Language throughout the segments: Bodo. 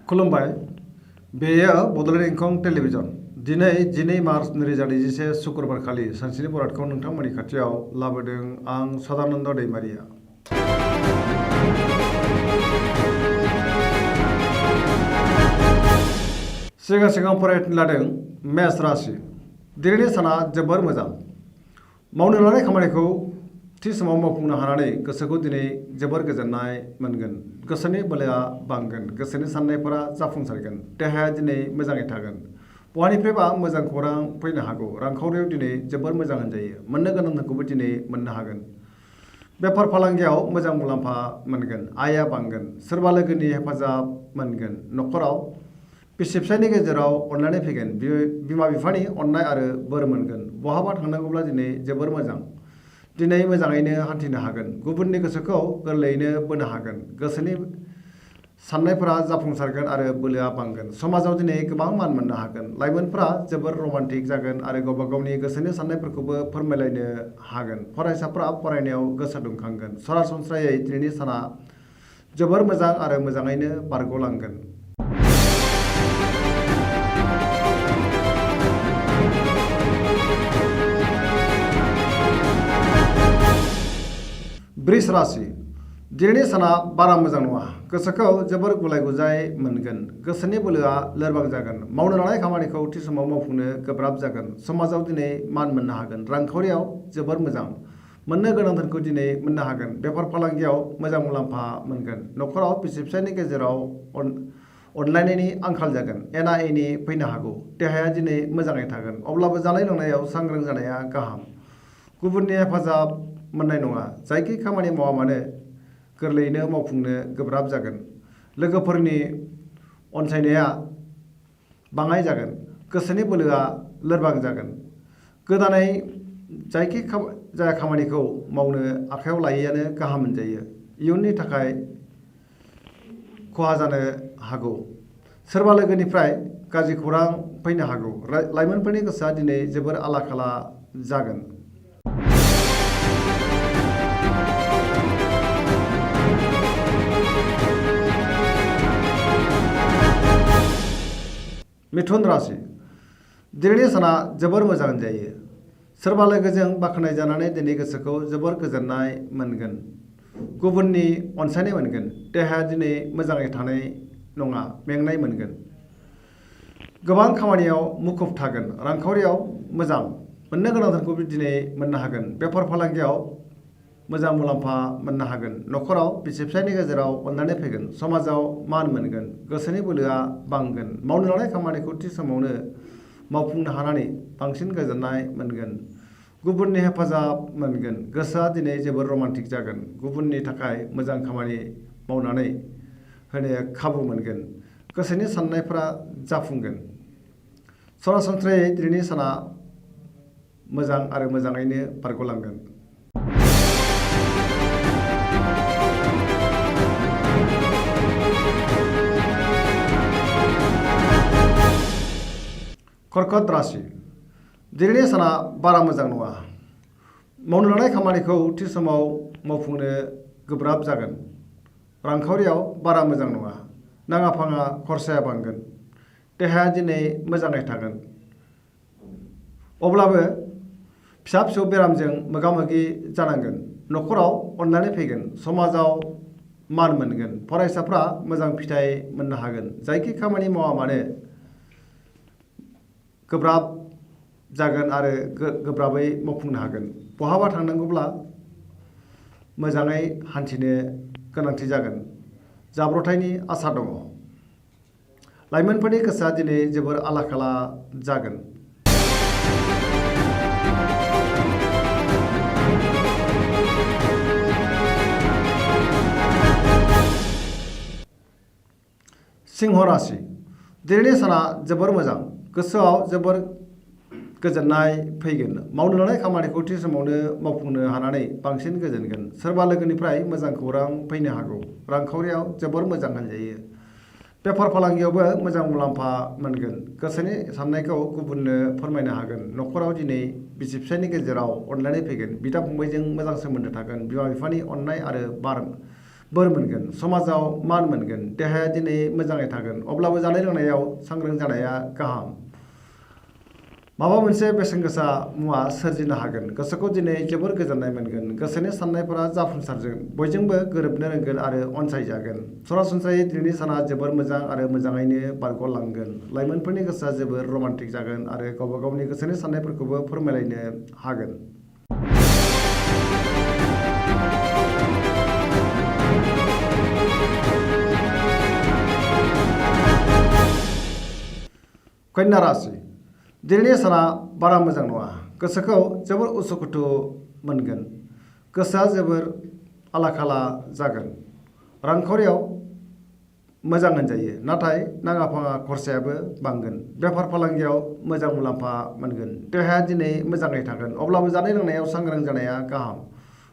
खुलुमबाय बेयो बड'लेण्ड इंखं टेलिभिजन दिनै 12 मार्च 2021 शुक्रबार खालि सानसेनि बरादखौ नोंथांमोननि खाथियाव लाबोदों आं सदानन्द दैमारिया। सिगां फरायनो लादों मेष राशि। दिनैनि साना जोबोर मोजां। मावनो लानाय खामानिखौ थि समाव मावफुंनो हानानै गोसोखौ दिनै जोबोर गोजोननाय मोनगोन। गोसोनि बोलोआ बांगोन। गोसोनि साननायफोरा जाफुंसारगोन। देहाया दिनै मोजाङै थागोन। बहानिफ्रायबा मोजां खौरां फैनो हागौ। रांखावरियाव दिनै जोबोर मोजां होनजायो। मोननो गोनांखौबो दिनै मोननो हागोन। बेफार फालांगियाव मोजां मुलाम्फा मोनगोन। आयआ बांगोन। सोरबा लोगोनि हेफाजाब मोनगोन। न'खराव बिसि फिसायनि गेजेराव अनलायनाय फैगोन। बिमा बिफानि अननाय आरो बोर मोनगोन। बहाबा थांनांगौब्ला दिनै जोबोर मोजां। दिनै मोजाङैनो हान्थिनो हागोन। गुबुननि गोसोखौ गोरलैयैनो बोनो हागोन। गोसोनि साननायफोरा जाफुंसारगोन आरो बोलोआ बांगोन। समाजाव दिनै गोबां मान मोननो हागोन। लाइमोनफोरा जोबोर रमान्टिक जागोन आरो गावबा गावनि गोसोनि साननायफोरखौबो फोरमायलायनो हागोन। फरायसाफोरा फरायनायाव गोसो दुंखांगोन। सरासनस्रायै दिनैनि साना जोबोर मोजां आरो मोजाङैनो बारग'लांगोन। वृष राशि। दिनैनि साना बारा मोजां नङा। गोसोखौ जोबोर गुलाय गुजाय मोनगोन। गोसोनि बोलोआ लोरबां जागोन। मावनो लानाय खामानिखौ थि समाव मावफुंनो गोब्राब जागोन। समाजाव दिनै मान मोननो हागोन। रांखावरियाव जोबोर मोजां। मोननो गोनां धोनखौ दिनै मोननो हागोन। बेफार फालांगियाव मोजां मुलाम्फा मोनगोन। न'खराव बिसि फिसायनि गेजेराव अनलायनायनि आंखाल जागोन। एना एनि फैनो हागौ। देहाया दिनै मोजाङै थागोन। अब्लाबो जानाय लोंनायाव सांग्रां जानाया गाहाम। गुबुननि हेफाजाब मोननाय नङा। जायखि खामानि मावा मानो गोरलैयैनो मावफुंनो गोब्राब जागोन। लोगोफोरनि अनसायनाया बाङाय जागोन। गोसोनि बोलोआ लोरबां जागोन। गोदानै जायखि जाया खामानिखौ मावनो आखायाव लायैआनो गाहाम होनजायो। इयुननि थाखाय खहा जानो हागौ। सोरबा लोगोनिफ्राय गाज्रि खौरां फैनो हागौ। लाइमोनफोरनि गोसोआ दिनै जोबोर आला खाला जागोन। मिथुन राशि। दिनैनि साना जोबोर मोजां होनजायो। सोरबा लोगोजों बाख्नाय जानानै दिनै गोसोखौ जोबोर गोजोननाय मोनगोन। गुबुननि अनसायनाय मोनगोन। देहाया दिनै मोजाङै थानाय नङा। मेंनाय मोनगोन। गोबां खामानियाव मुखुब थागोन। रांखावरियाव मोजां। मोननो गोनां धोनखौबो दिनै मोननो हागोन। बेफार फालांगियाव मोजां मुलाम्फा मोननो हागोन। न'खराव बिसि फिसायनि गेजेराव अनलायनाय फैगोन। समाजाव मान मोनगोन। गोसोनि बोलोआ बांगोन। मावनो लानाय खामानिखौ थि समावनो मावफुंनो हानानै बांसिन गोजोननाय मोनगोन। गुबुननि हेफाजाब मोनगोन। गोसोआ दिनै जोबोर रमान्टिक जागोन। गुबुननि थाखाय मोजां खामानि मावनानै होनो खाबु मोनगोन। गोसोनि साननायफोरा जाफुंगोन। सरासनस्रायै दिनैनि साना मोजां आरो मोजाङैनो बारग'लांगोन। कर्कट राशि। दिनैनि साना बारा मोजां नङा। मावनो लानाय खामानिखौ थि समाव मावफुंनो गोब्राब जागोन। रांखावरियाव बारा मोजां नङा। नाङा फाङा खरसाया बांगोन। देहाया दिनै मोजाङै थागोन। अब्लाबो फिसा फिसौ बेरामजों मोगा मोगि जानांगोन। न'खराव अनलायनाय फैगोन। समाजाव मान मोनगोन। फरायसाफ्रा मोजां फिथाइ मोननो हागोन। जायखि खामानि मावा मानो गोब्राब जागोन आरो गोब्राबै मावफुंनो हागोन। बहाबा थांनांगौब्ला मोजाङै हान्थिनो गोनांथि जागोन। जाब्रबथायनि आसा दङ। लाइमोनफोरनि गोसोआ दिनै जोबोर आला खाला जागोन। सिंह राशि। दिनैनि साना जोबोर मोजां। गोसोआव जोबोर गोजोननाय फैगोन। मावनो लानाय खामानिखौ थि समावनो मावफुंनो हानानै बांसिन गोजोनगोन। सोरबा लोगोनिफ्राय मोजां खौरां फैनो हागौ। रांखावरियाव जोबोर मोजां होनजायो। बेफार फालांगियावबो मोजां मुलाम्फा मोनगोन। गोसोनि साननायखौ गुबुननो फोरमायनो हागोन। न'खराव दिनै बिसि फिसायनि गेजेराव अनलायनाय फैगोन। बिदा फंबायजों मोजां सोमोन्दो थागोन। बिमा बिफानि अननाय आरो बोर मोनगोन, समाजाव मान मोनगोन, देहाया दिनै मोजाङै थागोन। अब्लाबो जानाय लोंनायाव सांग्रां जानाया गाहाम। माबा मोनसे बेसेन गोसा मुवा सोरजिनो हागोन, गोसोखौ दिनै जोबोर गोजोननाय मोनगोन। गोसोनि साननायफोरा जाफुंसारगोन, बयजोंबो गोरोबनो रोंगोन आरो अनसायजागोन। सरासनस्रायै दिनैनि साना जोबोर मोजां आरो मोजाङैनो बारग'लांगोन। लाइमोनफोरनि गोसोआ जोबोर रमान्टिक जागोन आरो गावबा गावनि गोसोनि साननायफोरखौबो फोरमायलायनो हागोन। कन्या राशि, दिनैनि साना बारा मोजां नङा। गोसोखौ जोबोर उसुखुथु मोनगोन। गोसोआ जोबोर आला-खाला जागोन। रांखावरियाव मोजां होनजायो, नाथाय नाङा-फाङा खरसायाबो बांगोन। बेफार फालांगियाव मोजां मुलाम्फा मोनगोन। देहाया दिनै मोजाङै थागोन, अब्लाबो जानाय लोंनायाव सांग्रां जानाया गाहाम।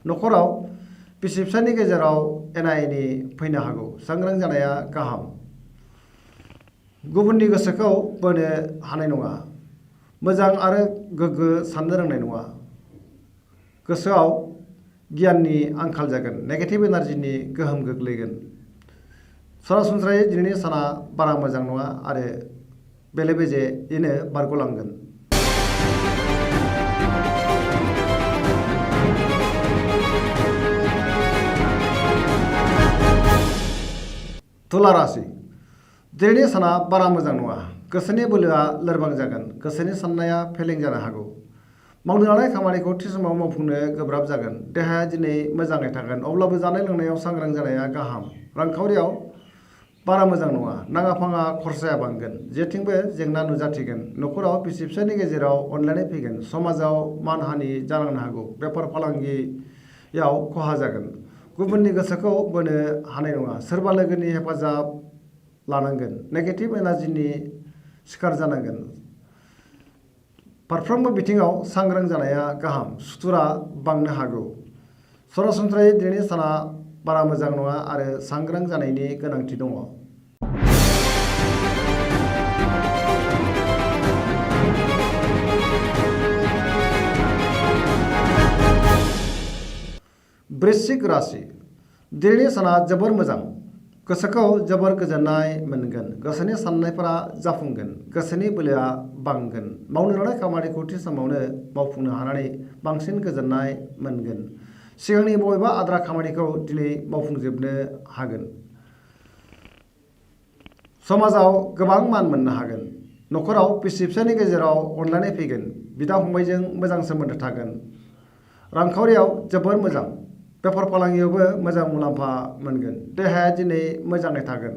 न'खराव बिसि-फिसायनि गेजेराव एना-एनि फैनो हागौ, सांग्रां जानाया गाहाम। गुबुननि गोसोखौ बोनो हानाय नङा, मोजां आरो गोग्गो साननो रोंनाय नङा। गोसोआव गियाननि आंखाल जागोन, नेगेटिभ एनार्जिनि गोहोम गोग्लैगोन। सरासनस्रायै दिनैनि साना बारा मोजां नङा आरो बेले-बेजेयैनो बारग'लांगोन। तुला राशि, दिनैनि साना बारा मोजां नङा। गोसोनि बोलोआ लोरबां जागोन, गोसोनि साननाया फेलें जानो हागौ। मावनो लानाय खामानिखौ थि समाव मावफुंनो गोब्राब जागोन। देहाया दिनै मोजाङै थागोन, अब्लाबो जानाय लोंनायाव सांग्रां जानाया गाहाम। रांखावरियाव बारा मोजां नङा, नाङा-फाङा खरसाया बांगोन, जेथिंबो जेंना नुजाथिगोन। न'खराव बिसि-फिसायनि गेजेराव अनलायनाय फैगोन, समाजाव मान-हानि जालांनो हागौ। बेफार फालांगियाव खहा जागोन, गुबुननि गोसोखौ बोनो हानाय नङा। सोरबा लोगोनि हेफाजाब लानांगोन, नेगेटिभ एनार्जिनि शिकार जानांगोन। फारफ्रोमबो बिथिङाव सांग्रां जानाया गाहाम, सुथुरआ बांनो हागौ। सरासनस्रायै दिनैनि साना बारा मोजां नङा आरो सांग्रां जानायनि गोनांथि दङ। वृश्चिक राशि, दिनैनि साना जोबोर मोजां। गोसोखौ जोबोर गोजोननाय मोनगोन। गोसोनि साननायफोरा जाफुंगोन, गोसोनि बोलोआ बांगोन। मावनो लानाय खामानिखौ थि समावनो मावफुंनो हानानै बांसिन गोजोननाय मोनगोन। सिगांनि बबेबा आद्रा खामानिखौ दिनै मावफुंजोबनो हागोन। समाजाव गोबां मान मोननो हागोन। न'खराव बिसि-फिसायनि गेजेराव अनलायनाय फैगोन, बिदा-फंबायजों मोजां सोमोन्दो थागोन। रांखावरियाव जोबोर मोजां, बेफार फालांगियावबो मोजां मुलाम्फा मोनगोन। देहाया दिनै मोजाङै थागोन,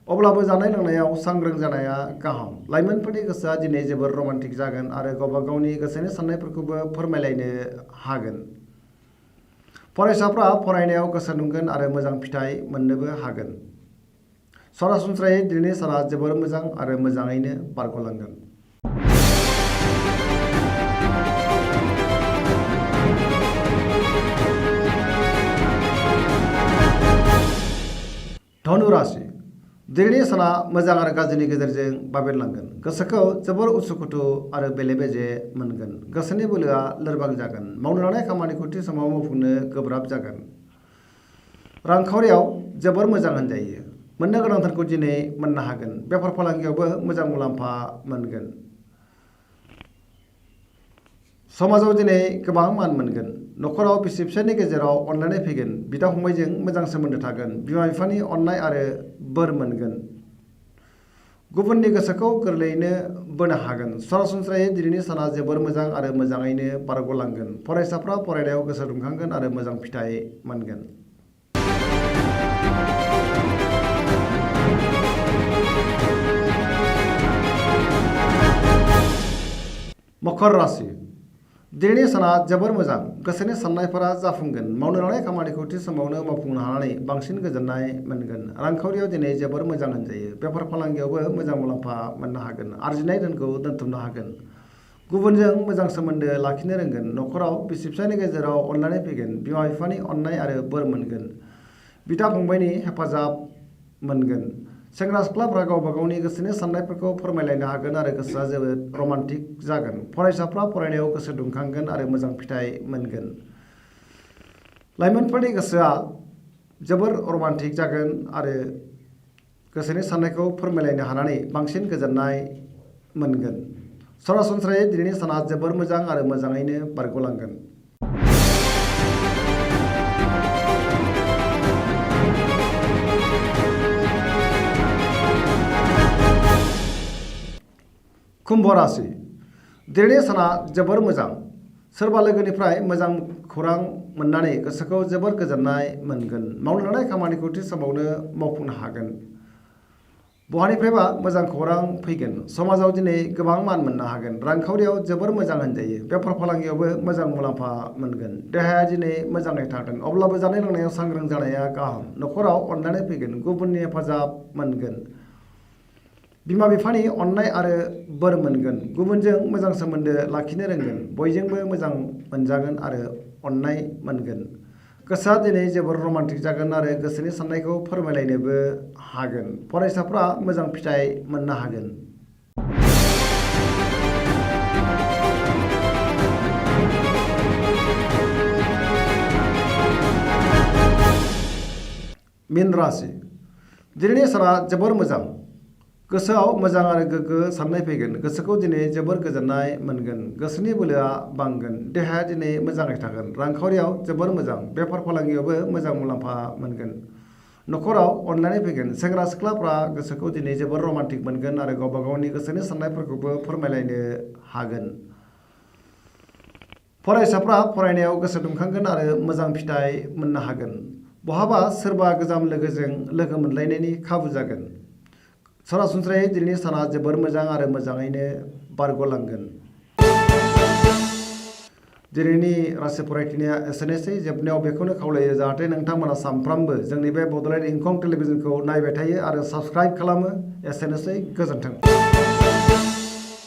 अब्लाबो जानाय लोंनायाव सांग्रां जानाया गाहाम। लाइमोनफोरनि गोसोआ दिनै जोबोर रमान्टिक जागोन आरो गावबा गावनि गोसोनि साननायफोरखौबो फोरमायलायनो हागोन। फरायसाफ्रा फरायनायाव गोसो दुंगोन आरो मोजां फिथाइ मोननोबो हागोन। सरासनस्रायै दिनैनि साना जोबोर मोजां आरो मोजाङैनो बारग'लांगोन। धनु राशि, दिनैनि साना मोजां आरो गाज्रिनि गेजेरजों बाबेनलांगोन। गोसोखौ जोबोर उसुखुथु आरो बेले-बेजे मोनगोन। गोसोनि बोलोआ लोरबां जागोन। मावनो लानाय खामानिखौ थि समाव मावफुंनो गोब्राब जागोन। रांखावरियाव जोबोर मोजां होनजायो, मोननो गोनांथारखौ दिनै मोननो हागोन। बेफार फालांगियावबो मोजां मुलाम्फा मोनगोन। समाजाव दिनै गोबां मान मोनगोन। न'खराव बिसि-फिसायनि गेजेराव अनलायनाय फैगोन, बिदा-फंबायजों मोजां सोमोन्दो थागोन। बिमा-बिफानि अननाय आरो बोर मोनगोन। गुबुननि गोसोखौ गोरलैयैनो बोनो हागोन। सरासनस्रायै दिनैनि साना जोबोर मोजां आरो मोजाङैनो बारग'लांगोन। फरायसाफ्रा फरायनायाव गोसो दुंखांगोन आरो मोजां फिथाइ मोनगोन। मकर राशि, दिनैनि साना जोबोर मोजां। गोसोनि साननायफोरा जाफुंगोन। मावनो लानाय खामानिखौ थि समावनो मावफुंनो हानानै बांसिन गोजोननाय मोनगोन। रांखावरियाव दिनै जोबोर मोजां होनजायो। बेफार फालांगियावबो मोजां मुलाम्फा मोननो हागोन। आरजिनाय धोनखौ दोनथुमनो हागोन। गुबुनजों मोजां सोमोन्दो लाखिनो रोंगोन। न'खराव बिसि-फिसायनि गेजेराव अनलायनाय फैगोन। बिमा-बिफानि अननाय आरो बोर मोनगोन। बिदा-फंबायनि हेफाजाब मोनगोन। सेंग्रा-सिख्लाफ्रा गावबा गावनि गोसोनि साननायफोरखौ फोरमायलायनो हागोन आरो गोसोआ जोबोद रमान्टिक जागोन। फरायसाफ्रा फरायनायाव गोसो दुंखांगोन आरो मोजां फिथाइ मोनगोन। लाइमोनफोरनि गोसोआ जोबोर रमान्टिक जागोन आरो गोसोनि साननायखौ फोरमायलायनो हानानै बांसिन गोजोननाय मोनगोन। सरासनस्रायै दिनैनि साना जोबोर मोजां आरो मोजाङैनो बारग'लांगोन। कुम्भ राशि दिनैनि साना जोबोर मोजां। सोरबा लोगोनिफ्राय मोजां खौरां मोननानै गोसोखौ जोबोर गोजोननाय मोनगोन। मावनो लानाय खामानिखौ थि समावनो मावफुंनो हागोन। बहानिफ्रायबा मोजां खौरां फैगोन। समाजाव दिनै गोबां मान मोननो हागोन। रांखावरियाव जोबोर मोजां होनजायो। बेफार फालांगियावबो मोजां मुलाम्फा मोनगोन। देहाया दिनै मोजाङै थागोन। अब्लाबो जानाय लोंनायाव सांग्रां जानाया गाहाम। न'खराव अननानै फैगोन। गुबुननि हेफाजाब मोनगोन। बिमा बिफानि अननाय आरो बोर मोनगोन। गुबुनजों मोजां सोमोन्दो लाखिनो रोंगोन। बयजोंबो मोजां मोनजागोन आरो अननाय मोनगोन। गोसोआ दिनै जोबोर रमान्टिक जागोन आरो गोसोनि साननायखौ फोरमायलायनोबो हागोन। फरायसाफ्रा मोजां फिथाइ मोननो हागोन। मीन राशि दिनैनि साना जोबोर मोजां। गोसोआव मोजां आरो गोग्गो साननाय फैगोन। गोसोखौ दिनै जोबोर गोजोननाय मोनगोन। गोसोनि बोलोआ बांगोन। देहाया दिनै मोजाङै थागोन। रांखावरियाव जोबोर मोजां। बेफार फालांगियावबो मोजां मुलाम्फा मोनगोन। न'खराव अननानै फैगोन। सेंग्रा सिख्लाफ्रा गोसोखौ दिनै जोबोर रमान्टिक मोनगोन आरो गावबा गावनि गोसोनि साननायफोरखौबो फोरमायलायनो हागोन। फरायसाफ्रा फरायनायाव गोसो दुंखांगोन आरो मोजां फिथाइ मोननो हागोन। बहाबा सोरबा गोजाम लोगोजों लोगो मोनलायनायनि खाबु जागोन। सरासनस्रायै दिनैनि साना जोबोर मोजां आरो मोजाङैनो बारग'लांगोन। दिनैनि राशि फरायथिनाया एसेनोसै। जोबनायाव बेखौनो खावलायो जाहाथे नोंथांमोना सानफ्रामबो जोंनि बे बड'लेण्ड इंखं टेलिभिजनखौ नायबाय थायो आरो साबस्क्राइब खालामो। एसेनोसै, गोजोन्थों।